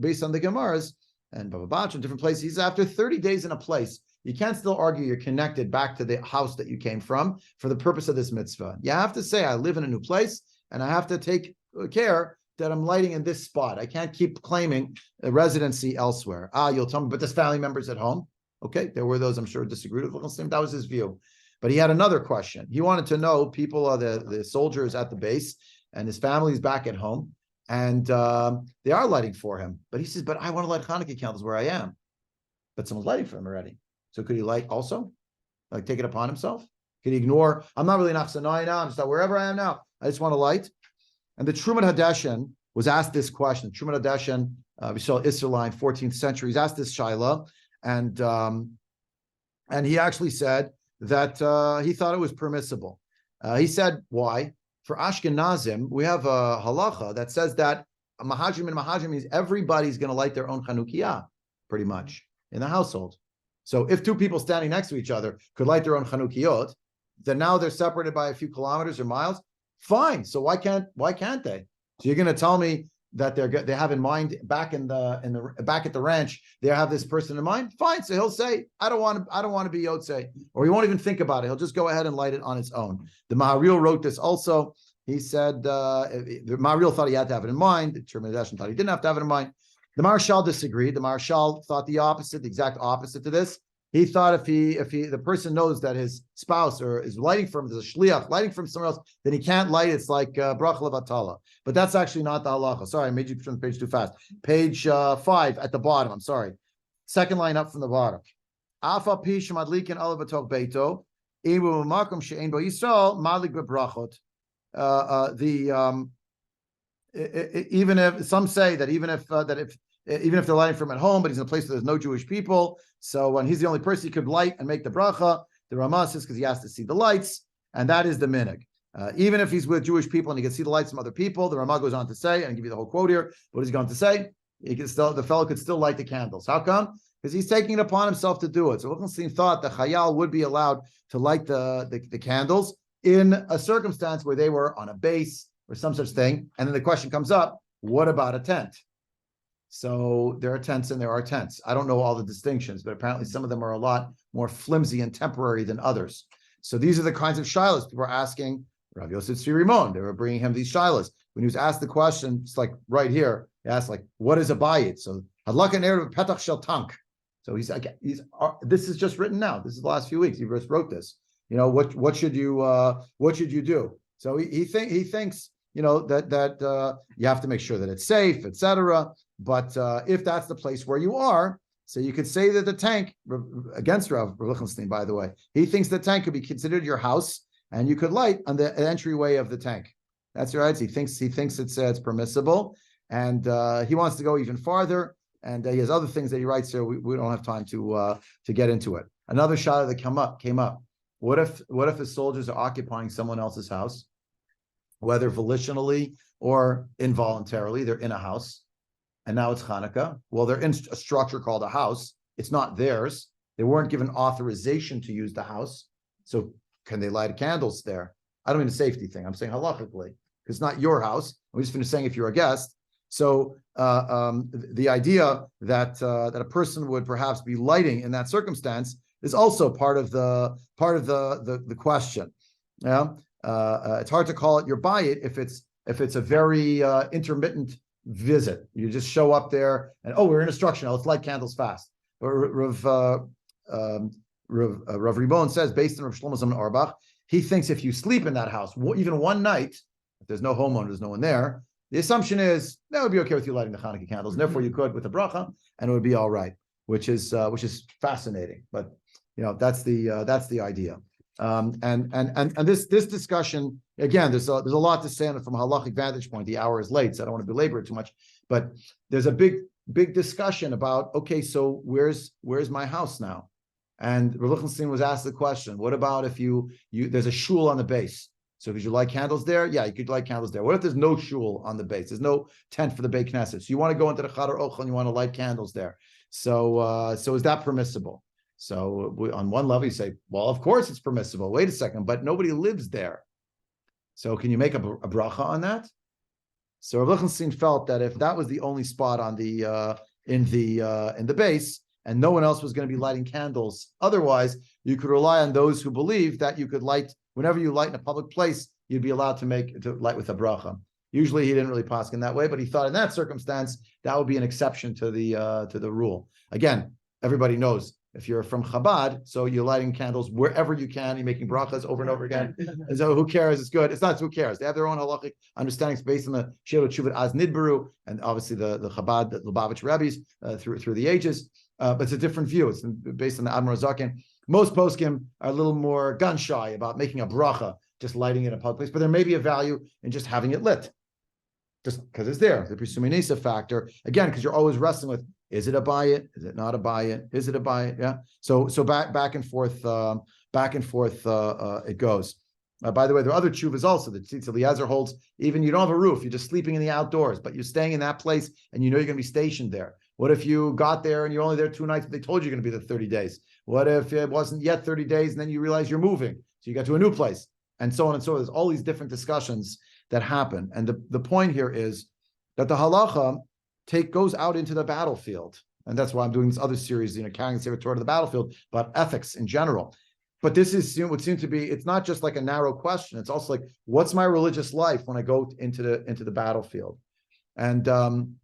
based on the Gemaras and Baba Bach and different places, he's after 30 days in a place, you can't still argue you're connected back to the house that you came from for the purpose of this mitzvah. You have to say, I live in a new place, and I have to take care that I'm lighting in this spot. I can't keep claiming a residency elsewhere. You'll tell me, but there's family members at home. Okay, there were those, I'm sure, disagreed with Lichtenstein. That was his view. But he had another question. He wanted to know, people are the soldiers at the base, and his family's back at home, and they are lighting for him. But he says, but I want to light Hanukkah candles where I am. But someone's lighting for him already. So could he light also? Like take it upon himself? Could he ignore, I'm not really an Achsanai now, I'm just wherever I am now, I just want to light. And the Truman Hadeshen was asked this question. Truman Hadeshen, we saw Isser line, 14th century, he's asked this Shaila, and he actually said that he thought it was permissible. He said, why? for Ashkenazim, we have a halacha that says that a mahajim and mahajim means everybody's going to light their own Chanukiah, pretty much, in the household. So if two people standing next to each other could light their own Chanukiyot, then now they're separated by a few kilometers or miles. Fine. So why can't they? So you're going to tell me that they have in mind back at the ranch, they have this person in mind? Fine. So he'll say, I don't want to be Yotzei, or he won't even think about it. He'll just go ahead and light it on its own. The Maharil wrote this also. He said the Maharil thought he had to have it in mind. The Termination thought he didn't have to have it in mind. The Maharshal disagreed. The Maharshal thought the opposite, the exact opposite to this. He thought if the person knows that his spouse or is lighting from, there's a shliach lighting from somewhere else, then he can't light. It's like bracha levatala. But that's actually not the halacha. Sorry, I made you turn the page too fast. Page 5 at the bottom. I'm sorry. Second line up from the bottom. Afa pi shemadlikin alav b'tok beito ibu makom she'ein bo Yisrael madlik bebrachot. Even if some say that even if they're lighting from at home, but he's in a place where there's no Jewish people, so when he's the only person he could light and make the bracha, the Ramah says because he has to see the lights, and that is the minhag. Even if he's with Jewish people and he can see the lights from other people, the Ramah goes on to say, and I'll give you the whole quote here. What is he going to say? The fellow could still light the candles. How come? Because he's taking it upon himself to do it. So Ruchenstein thought the Chayal would be allowed to light the candles in a circumstance where they were on a base or some such thing. And then the question comes up, what about a tent? So there are tents and there are tents. I don't know all the distinctions, but apparently some of them are a lot more flimsy and temporary than others. So these are the kinds of shilas people are asking Rav Yosef Tzvi Rimon. They were bringing him these shilas. When he was asked the question, it's like right here, he asked like, what is a bayit? So hadlaka erev petach shel tank. So he's like, this is just written now. This is the last few weeks. He just wrote this. You know, what should you do? So he thinks, you know, that you have to make sure that it's safe, etc. But if that's the place where you are, so you could say that the tank, against Rav Lichtenstein, by the way, he thinks the tank could be considered your house, and you could light on the entryway of the tank. That's right. He thinks it's permissible, and he wants to go even farther. And he has other things that he writes here. We don't have time to get into it. Another shot that came up. What if the soldiers are occupying someone else's house, whether volitionally or involuntarily? They're in a house. And now it's Chanuka. Well, they're in a structure called a house. It's not theirs. They weren't given authorization to use the house. So can they light candles there? I don't mean a safety thing. I'm saying halachically, because it's not your house. I'm just finished saying if you're a guest. So the idea that a person would perhaps be lighting in that circumstance is also part of the question. Yeah, it's hard to call it your bayit if it's a very intermittent visit. You just show up there and we're in instruction now. Let's light candles fast. Rav Ribon says, based on Rav Shlomo Zalman Auerbach, he thinks if you sleep in that house even one night, if there's no homeowner, there's no one there, the assumption is that would be okay with you lighting the Hanukkah candles, and therefore you could with the bracha, and it would be all right, which is fascinating. But you know that's the idea. And this discussion, again, there's a lot to say on it from a halachic vantage point. The hour is late, so I don't want to belabor it too much. But there's a big discussion about, okay, so where's my house now? And Rav Lichtenstein was asked the question, what about if you there's a shul on the base? So could you light candles there? Yeah, you could light candles there. What if there's no shul on the base? There's no tent for the Beit Knesset. So you want to go into the Chadar Ochel and you want to light candles there. So is that permissible? So on one level, you say, well, of course it's permissible. Wait a second, but nobody lives there. So can you make a bracha on that? So Rav Lichtenstein felt that if that was the only spot on the in the base, and no one else was going to be lighting candles, otherwise you could rely on those who believe that you could light whenever you light in a public place, you'd be allowed to light with a bracha. Usually he didn't really paskin that way, but he thought in that circumstance that would be an exception to the rule. Again, everybody knows if you're from Chabad, so you're lighting candles wherever you can, you're making brachas over and over again. And so who cares? It's good. It's not who cares. They have their own halachic understandings based on the Shelo Tshuvat Az Nidbaru and obviously the Chabad, the Lubavitch rabbis through the ages. But it's a different view. It's based on the Admor Zaken. Most poskim are a little more gun shy about making a bracha, just lighting it in a public place. But there may be a value in just having it lit, just because it's there. The Presuming Nisa factor again, because you're always wrestling with: is it a bayit? Is it not a bayit? Is it a bayit? Yeah. So back and forth it goes. By the way, there are other tshuvas also. The Tzitz Eliezer holds, even you don't have a roof, you're just sleeping in the outdoors, but you're staying in that place and you know you're going to be stationed there. What if you got there and you're only there 2 nights, but they told you you're going to be there 30 days? What if it wasn't yet 30 days and then you realize you're moving? So you got to a new place and so on and so on. There's all these different discussions that happen. And the point here is that the halacha goes out into the battlefield. And that's why I'm doing this other series, carrying the Sefer Torah to the battlefield, about ethics in general. But this would seem to be, it's not just like a narrow question. It's also like, what's my religious life when I go into the battlefield? And I'm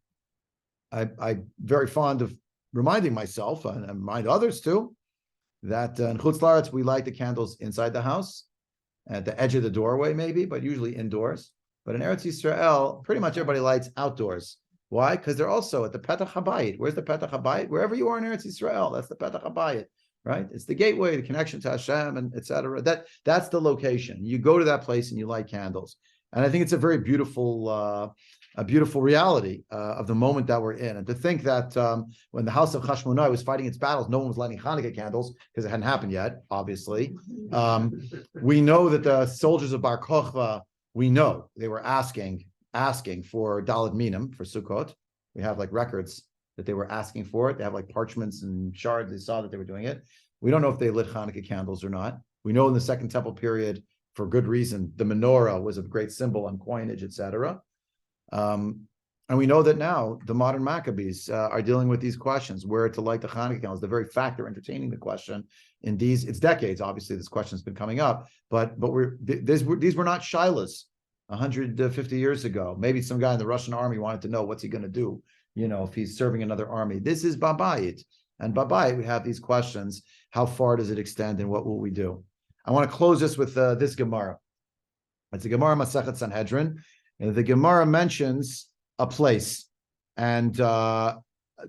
very fond of reminding myself, and remind others too, that in Chutz La'aretz, we light the candles inside the house, at the edge of the doorway maybe, but usually indoors. But in Eretz Yisrael, pretty much everybody lights outdoors. Why? Because they're also at the Petach HaBayit. Where's the Petach HaBayit? Wherever you are in Eretz Yisrael, that's the Petach HaBayit, right? It's the gateway, the connection to Hashem, and etc. That's the location. You go to that place and you light candles. And I think it's a very beautiful reality of the moment that we're in. And to think that when the house of Hashmonai was fighting its battles, no one was lighting Hanukkah candles because it hadn't happened yet, obviously. We know that the soldiers of Bar Kochva, we know they were asking for Dalet Minim, for Sukkot. We have like records that they were asking for it. They have like parchments and shards. They saw that they were doing it. We don't know if they lit Hanukkah candles or not. We know in the Second Temple period, for good reason, the menorah was a great symbol on coinage, etc. And we know that now the modern Maccabees are dealing with these questions, where to light the Hanukkah candles. The very fact they're entertaining the question in it's decades. Obviously, this question's been coming up, but these were not shilas 150 years ago. Maybe some guy in the Russian army wanted to know what's he going to do, if he's serving another army. This is Babayit, and Babayit we have these questions: how far does it extend, and what will we do? I want to close this with this Gemara. It's a Gemara Masechet Sanhedrin. And the Gemara mentions a place, and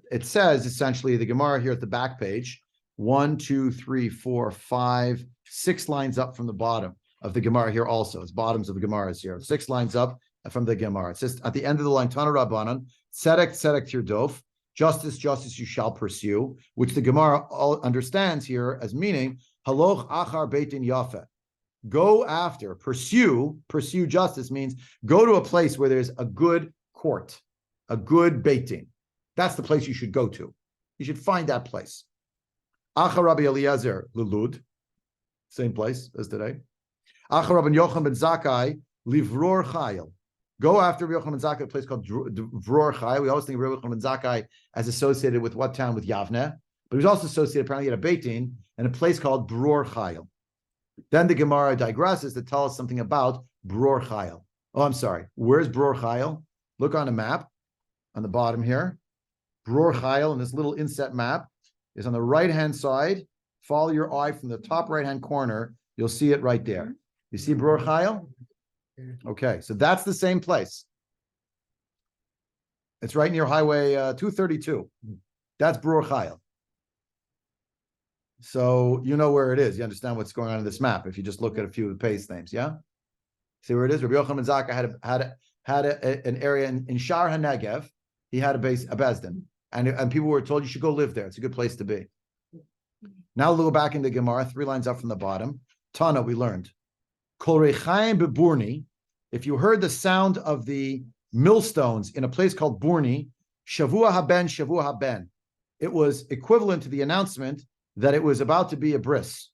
it says essentially, the Gemara here at the back page, 1, 2, 3, 4, 5, 6 lines up from the bottom of the Gemara here also. It's bottoms of the Gemaras here. 6 lines up from the Gemara. It says at the end of the line, Tana Rabbanan, Tzedek, Tzedek Tirdof, justice, justice you shall pursue, which the Gemara all understands here as meaning, Haloch achar beitin yafeh. Go after, pursue justice means go to a place where there's a good court, a good beitin. That's the place you should go to. You should find that place. Achar Rabbi Eliezer Lulud, same place as today. Achar Rabbi Yochanan ben Zakkai Livror Chayil. Go after Rabbi Yochanan ben Zakkai, a place called Vror Chayil. We always think of Rabbi Yochanan ben Zakkai as associated with what town? With Yavne. But he was also associated, apparently, at a beitin in a place called Bror Chayil. Then the Gemara digresses to tell us something about Bror Chayil. Oh, I'm sorry. Where's Bror Chayil? Look on a map on the bottom here. Bror Chayil, in this little inset map, is on the right-hand side. Follow your eye from the top right-hand corner. You'll see it right there. You see Bror Chayil? Okay, so that's the same place. It's right near Highway 232. That's Bror Chayil. So you know where it is. You understand what's going on in this map if you just look at a few of the place names, yeah? See where it is? Rabbi Yochanan ben Zakkai had an area in Shar HaNegev. He had a Bezdin. And people were told you should go live there. It's a good place to be. Now we'll go back into Gemara, 3 lines up from the bottom. Tana, we learned. Kol Rechaim beBurni, if you heard the sound of the millstones in a place called Burni, Shavua Haben, Shavua Haben. It was equivalent to the announcement that it was about to be a bris.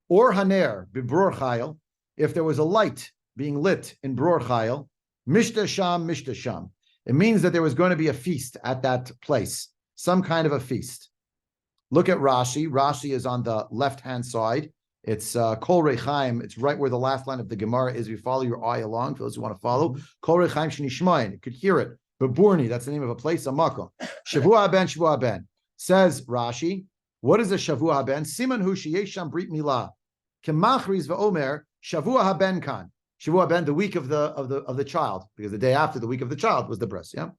Or Haner, Bibror Chayil, if there was a light being lit in Bror Chayil, Mishta Sham, Mishta Sham. It means that there was going to be a feast at that place, some kind of a feast. Look at Rashi. Rashi is on the left-hand side. It's Kol Rechaim. It's right where the last line of the Gemara is. If you follow your eye along, for those who want to follow, Kol Rechaim Shnishmayin. You could hear it. Beburni, that's the name of a place, a makom. Shavua Ben, Shavua Ben. Says Rashi, what is a Shavua Haben? Siman hu sheyesham brit milah. Kemachriz ve'omer Shavua Haben kan. Shavua Haben, the week of the child, because the day after the week of the child was the bris. Yeah.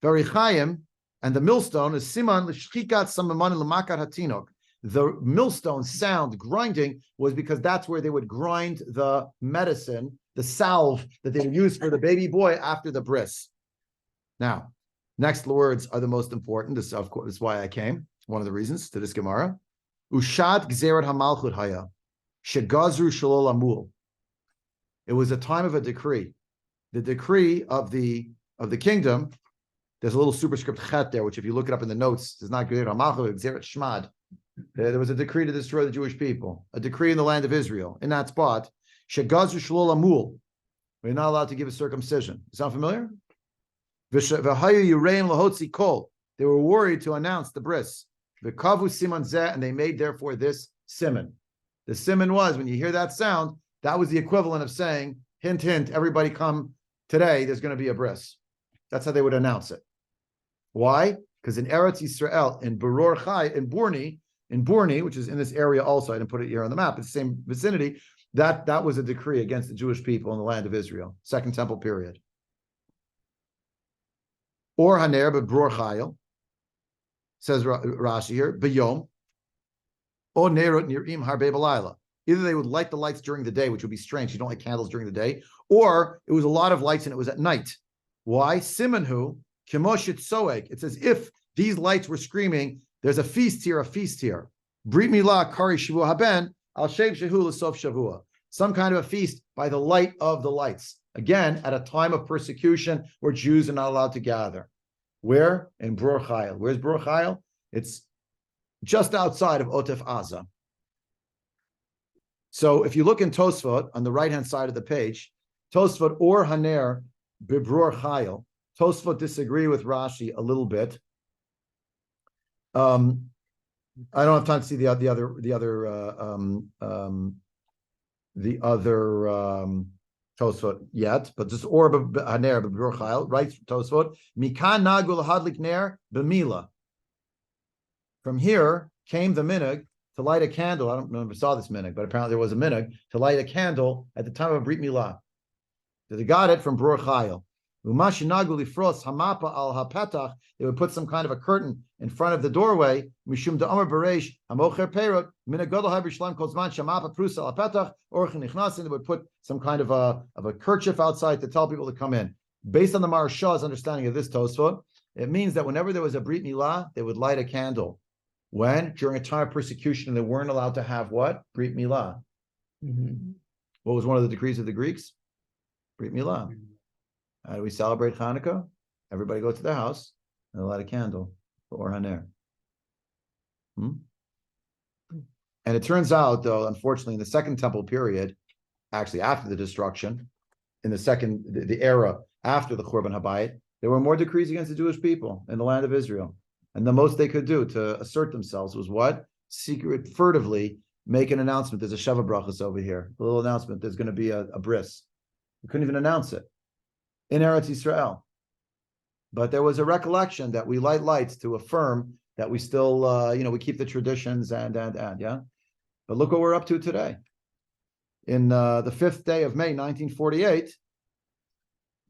Verichayim, and the millstone is siman l'shchikat samaman l'makar hatinok. The millstone sound grinding was because that's where they would grind the medicine, the salve that they would use for the baby boy after the bris. Now, next words are the most important. This, of course, is why I came. One of the reasons to this Gemara. Ushat gzerat hamalchut haya shegazru shalol amul. It was a time of a decree. The decree of the kingdom. There's a little superscript chet there, which if you look it up in the notes, is not good. There was a decree to destroy the Jewish people, a decree in the land of Israel. In that spot, Shegazu Shlol Amul. We're not allowed to give a circumcision. Sound familiar? They were worried to announce the bris. And they made therefore this simon. The simon was, when you hear that sound, that was the equivalent of saying, hint, hint, everybody come today, there's going to be a bris. That's how they would announce it. Why? Because in Eretz Yisrael, in Beror Chai, in Burni, which is in this area also, I didn't put it here on the map, it's the same vicinity, that was a decree against the Jewish people in the land of Israel, Second Temple period. Or Haner Beror Chayil, says Rashi here, B'yom, or Nerot Nirim Harbe B'layla. Either they would light the lights during the day, which would be strange, you don't light candles during the day, or it was a lot of lights and it was at night. Why? Simanhu, Kimoshit Soeg. It's as if these lights were screaming, there's a feast here, a feast here. Brit Milah Kari Shavu Haben, Al Shev Shehu L'Sof Shavua. Some kind of a feast by the light of the lights. Again, at a time of persecution where Jews are not allowed to gather. Where? In Bror Chayil. Where's Bror Chayil? It's just outside of Otef Aza. So if you look in Tosfot on the right-hand side of the page, Tosfot or Haner Bibror Chayil, Tosfot disagree with Rashi a little bit. I don't have time to see the other Tosfot yet, but just or Haner Bibror Chayil writes Tosfot Mikan Nagul Hadlik Ner B'Mila. From here came the minhag to light a candle. I don't remember saw this minhag, but apparently there was a minhag to light a candle at the time of Brit Milah. So they got it from Bror Chayil. They would put some kind of a curtain in front of the doorway. Or they would put some kind of a kerchief outside to tell people to come in. Based on the Maharshah's understanding of this Tosfot, it means that whenever there was a Brit Milah, they would light a candle. When? During a time of persecution, they weren't allowed to have what? Brit Milah. Mm-hmm. What was one of the decrees of the Greeks? Brit Milah. How do we celebrate Chanuka? Everybody go to the house and light a candle for Haner. And it turns out, though, unfortunately, in the Second Temple period, actually after the destruction, in the era after the Churban Habayit, there were more decrees against the Jewish people in the land of Israel. And the most they could do to assert themselves was what? Furtively make an announcement. There's a Sheva Brachas over here. A little announcement. There's going to be a bris. We couldn't even announce it in Eretz Yisrael. But there was a recollection that we light lights to affirm that we still, we keep the traditions and, yeah. But look what we're up to today. In the 5th day of May, 1948,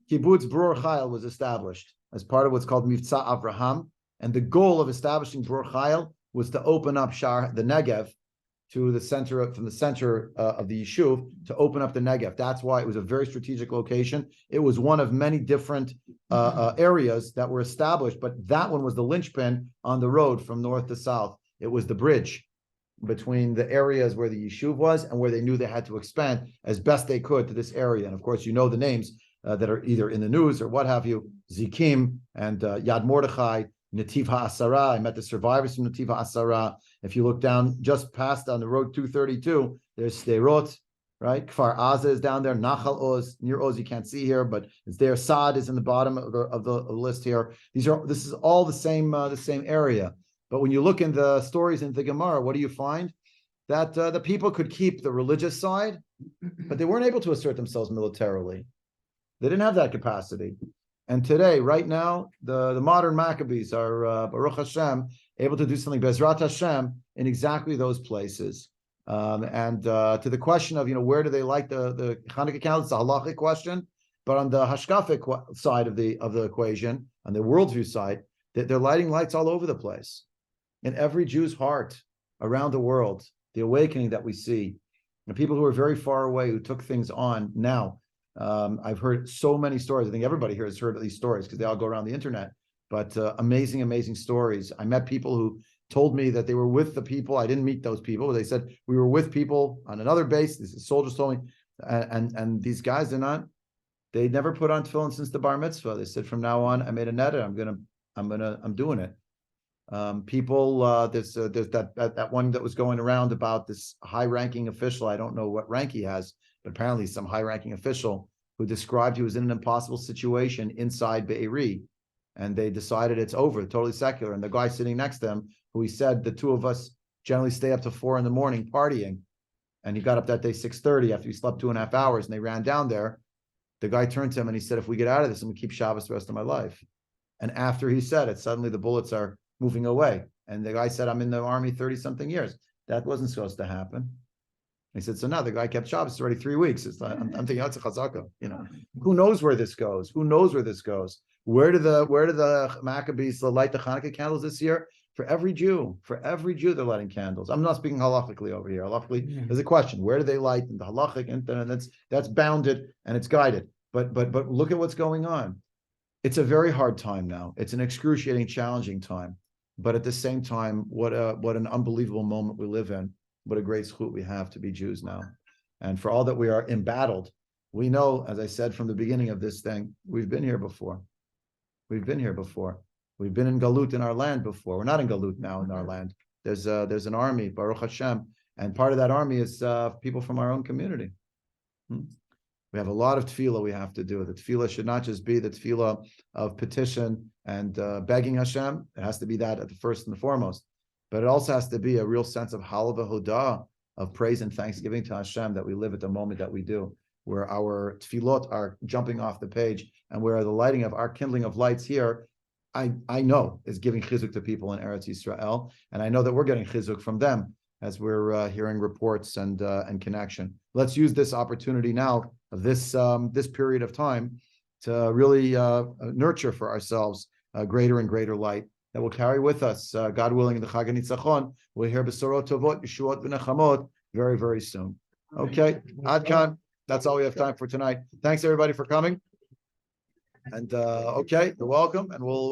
Kibbutz Bror Chayil was established as part of what's called Mivtza Avraham. And the goal of establishing Bror Chayil was to open up the Negev to the center of the Yishuv, to open up the Negev. That's why it was a very strategic location. It was one of many different areas that were established, but that one was the linchpin on the road from north to south. It was the bridge between the areas where the Yishuv was and where they knew they had to expand as best they could to this area. And of course, you know the names that are either in the news or what have you, Zikim and Yad Mordechai, Nativ HaAsara. I met the survivors from Nativ HaAsara. If you look down just past on the road 232, there's Sderot, right? Kfar Aza is down there. Nachal Oz, near Oz, you can't see here, but it's there. Saad is in the bottom of the list here. This is all the same area. But when you look in the stories in the Gemara, what do you find? That the people could keep the religious side, but they weren't able to assert themselves militarily. They didn't have that capacity. And today, right now, the modern Maccabees are, Baruch Hashem, able to do something, Bezrat Hashem, in exactly those places. And to the question of, where do they light the Chanukah candles, it's a halachic question. But on the hashkafic side of the equation, on the worldview side, they're lighting lights all over the place. In every Jew's heart around the world, the awakening that we see, the people who are very far away, who took things on now. I've heard so many stories. I think everybody here has heard of these stories because they all go around the internet. But amazing, amazing stories. I met people who told me that they were with the people. I didn't meet those people, but they said we were with people on another base. This is soldiers told me And these guys they never put on tefillin since the bar mitzvah. They said from now on, I made a neder. I'm doing it. People, there's that one that was going around about this high-ranking official. I don't know what rank he has, but apparently some high-ranking official who described he was in an impossible situation inside Be'eri, and they decided it's over, totally secular. And the guy sitting next to him, who he said the two of us generally stay up to 4 a.m. partying, and he got up that day 6:30 after he slept 2.5 hours, and they ran down there. The guy turned to him and he said, "If we get out of this, I'm gonna keep Shabbos the rest of my life." And after he said it, suddenly the bullets are moving away. And the guy said, "I'm in the army 30-something years. That wasn't supposed to happen." He said, "So now the guy kept Shabbos already 3 weeks." I'm thinking, that's a chazaka. Who knows where this goes? Who knows where this goes? Where do the Maccabees light the Chanuka candles this year? For every Jew, they're lighting candles. I'm not speaking halachically over here. Halachically, there's a question: where do they light? And the halachic, and that's bounded and it's guided. But look at what's going on. It's a very hard time now. It's an excruciating, challenging time. But at the same time, what an unbelievable moment we live in. What a great zchut we have to be Jews now. And for all that we are embattled, we know, as I said from the beginning of this thing, we've been here before. We've been here before. We've been in Galut in our land before. We're not in Galut now in our land. There's an army, Baruch Hashem, and part of that army is people from our own community. We have a lot of tefillah we have to do. The tefillah should not just be the tefillah of petition and begging Hashem. It has to be that at the first and the foremost. But it also has to be a real sense of halav hodah, of praise and thanksgiving to Hashem that we live at the moment that we do, where our tefillot are jumping off the page and where the lighting of our kindling of lights here, I know is giving chizuk to people in Eretz Yisrael. And I know that we're getting chizuk from them as we're hearing reports and connection. Let's use this opportunity now of this period of time to really nurture for ourselves a greater and greater light that will carry with us, God willing, in the Chag HaNitzachon. We'll hear Besorot Tovot, Yeshuot V'Nechamot very, very soon. Okay, Ad Kan, that's all we have time for tonight. Thanks everybody for coming. And okay, you're welcome, and we'll